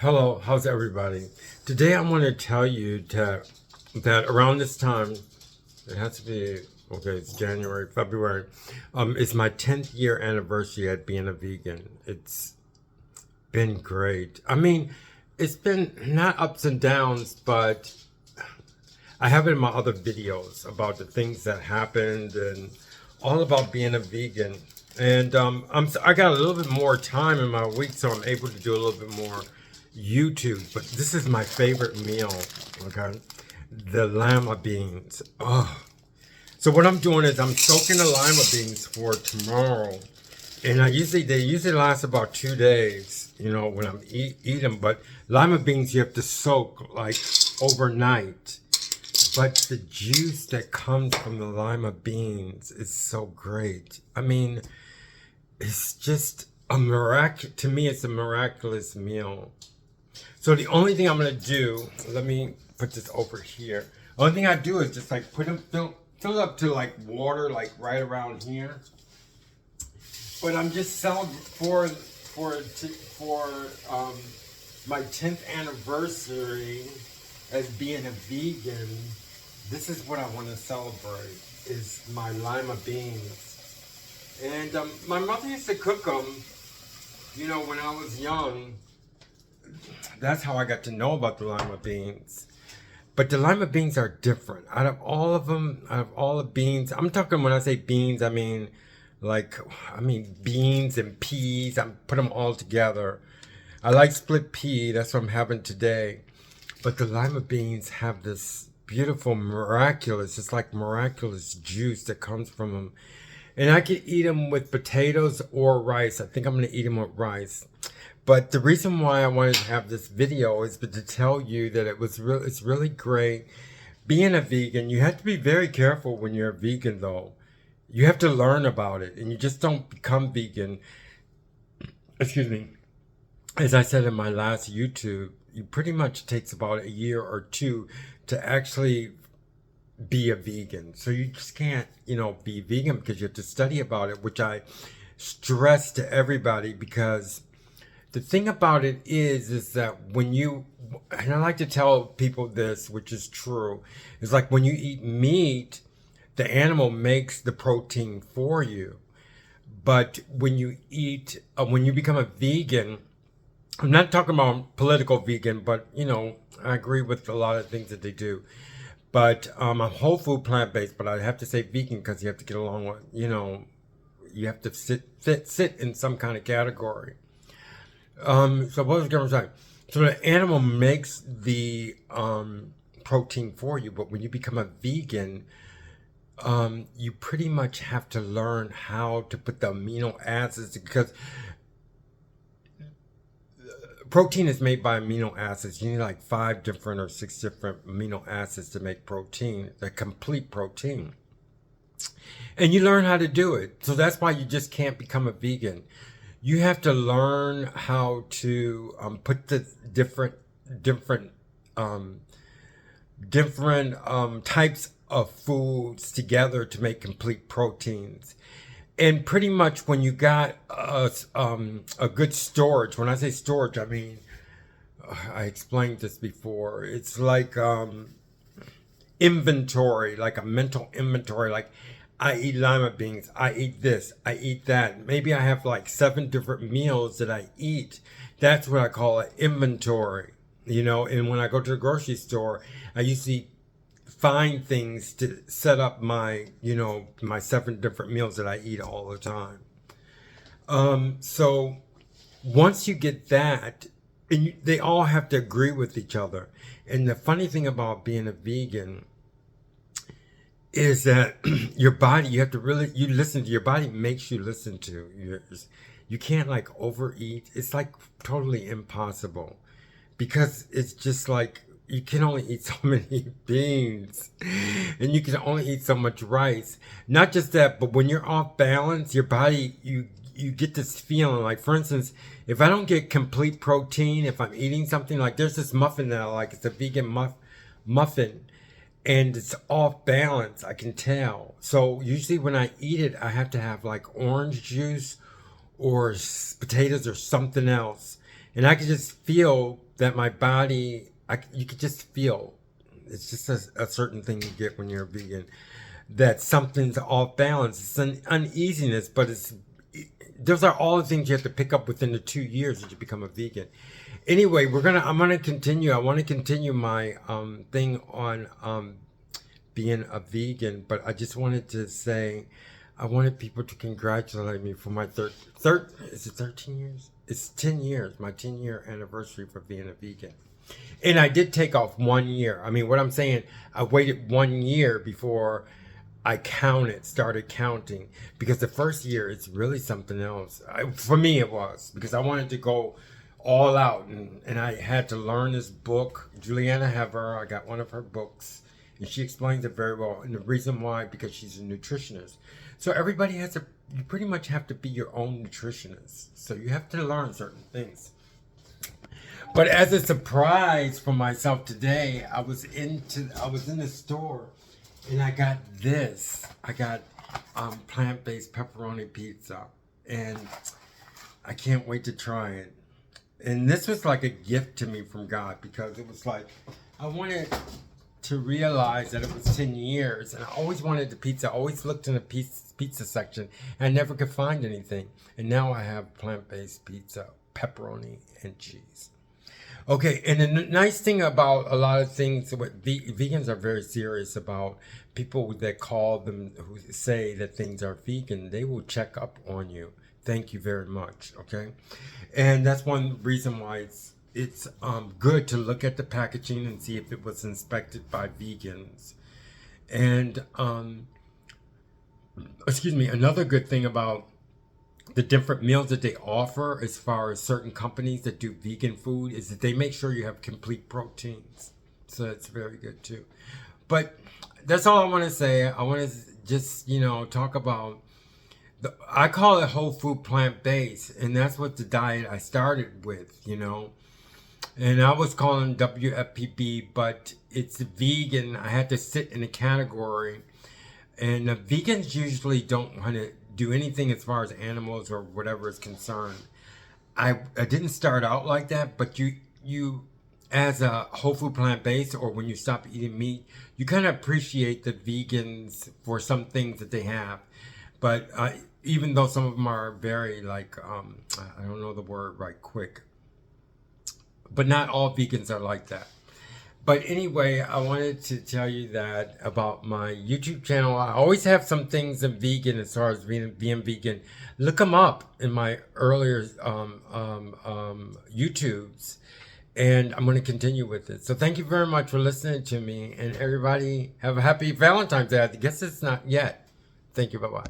Hello, how's everybody? Today I want to tell you that around this time, it has to be, okay, it's January, February, it's my 10th year anniversary at being a vegan. It's been great. I mean, it's been not ups and downs, but I have it in my other videos about the things that happened and all about being a vegan. And I got a little bit more time in my week, so I'm able to do a little bit more YouTube. But this is my favorite meal, okay? The lima beans. Oh. So what I'm doing is I'm soaking the lima beans for tomorrow. And they usually last about 2 days, when I'm eat them. But lima beans you have to soak like overnight. But the juice that comes from the lima beans is so great. I mean, it's just to me, it's a miraculous meal. So the only thing I'm going to do, let me put this over here. The only thing I do is just like fill it up to like water, like right around here. But I'm just selling for my 10th anniversary as being a vegan. This is what I want to celebrate, is my lima beans. And my mother used to cook them, when I was young. That's how I got to know about the lima beans. But the lima beans are different. Out of all the beans, I'm talking, when I say beans, I mean beans and peas. I put them all together. I like split pea. That's what I'm having today. But the lima beans have this beautiful, it's like miraculous juice that comes from them. And I could eat them with potatoes or rice. I think I'm going to eat them with rice. But the reason why I wanted to have this video is to tell you that it's really great being a vegan. You have to be very careful when you're a vegan, though. You have to learn about it, and you just don't become vegan. Excuse me. As I said in my last YouTube, it pretty much takes about a year or two to actually be a vegan. So you just can't, be vegan because you have to study about it, which I stress to everybody, because the thing about it is that and I like to tell people this, which is true, is like when you eat meat, the animal makes the protein for you. But when you become a vegan, I'm not talking about political vegan, but, I agree with a lot of things that they do. But I'm whole food plant-based, but I have to say vegan because you have to get along with, you have to sit in some kind of category. So what was I going to say? So the animal makes the protein for you, but when you become a vegan, you pretty much have to learn how to put the amino acids, because protein is made by amino acids. You need like 5 different or 6 different amino acids to make protein, the complete protein. And you learn how to do it. So that's why you just can't become a vegan. You have to learn how to put the different types of foods together to make complete proteins. And pretty much when you got a good storage, when I say storage, I mean, I explained this before. It's like inventory, like a mental inventory. Like, I eat lima beans, I eat this, I eat that. Maybe I have like 7 different meals that I eat. That's what I call an inventory, And when I go to the grocery store, I usually find things to set up my, my 7 different meals that I eat all the time. So once you get that, and they all have to agree with each other. And the funny thing about being a vegan is that your body, you listen to your body, makes you listen to. You can't like overeat. It's like totally impossible, because it's just like, you can only eat so many beans and you can only eat so much rice. Not just that, but when you're off balance, your body, you get this feeling like, for instance, if I don't get complete protein, if I'm eating something like, there's this muffin that I like, it's a vegan muffin, and it's off balance, I can tell. So usually when I eat it, I have to have like orange juice or potatoes or something else. And I could just feel that my body, you could just feel, it's just a certain thing you get when you're a vegan, that something's off balance. It's an uneasiness, but those are all the things you have to pick up within the 2 years that you become a vegan. Anyway, I'm gonna continue. I want to continue my thing on being a vegan, but I just wanted to say, I wanted people to congratulate me for my is it 13 years? It's 10 years, my 10-year anniversary for being a vegan. And I did take off 1 year. I mean, what I'm saying, I waited 1 year before I started counting, because the first year it's really something else. For me, it was, because I wanted to go all out, and I had to learn this book, Juliana Hever. I got one of her books, and she explains it very well. And the reason why, because she's a nutritionist. So everybody you pretty much have to be your own nutritionist. So you have to learn certain things. But as a surprise for myself today, I was in the store, and I got this. I got plant-based pepperoni pizza, and I can't wait to try it. And this was like a gift to me from God, because it was like, I wanted to realize that it was 10 years, and I always wanted the pizza. I always looked in the pizza section, and I never could find anything. And now I have plant-based pizza, pepperoni and cheese. Okay, and the nice thing about a lot of things, what vegans are very serious about, people that call them, who say that things are vegan, they will check up on you. Thank you very much, okay? And that's one reason why it's good to look at the packaging and see if it was inspected by vegans. And, another good thing about the different meals that they offer, as far as certain companies that do vegan food, is that they make sure you have complete proteins. So that's very good too. But that's all I want to say. I want to just, talk about, I call it whole food plant-based, and that's what the diet I started with, And I was calling WFPB, but it's vegan. I had to sit in a category, and vegans usually don't want to do anything as far as animals or whatever is concerned. I didn't start out like that, but you as a whole food plant-based, or when you stop eating meat, you kind of appreciate the vegans for some things that they have. But even though some of them are very I don't know the word right quick, but not all vegans are like that. But anyway, I wanted to tell you that about my YouTube channel. I always have some things in vegan as far as being vegan. Look them up in my earlier YouTubes, and I'm going to continue with it. So thank you very much for listening to me, and everybody have a happy Valentine's Day. I guess it's not yet. Thank you. Bye-bye.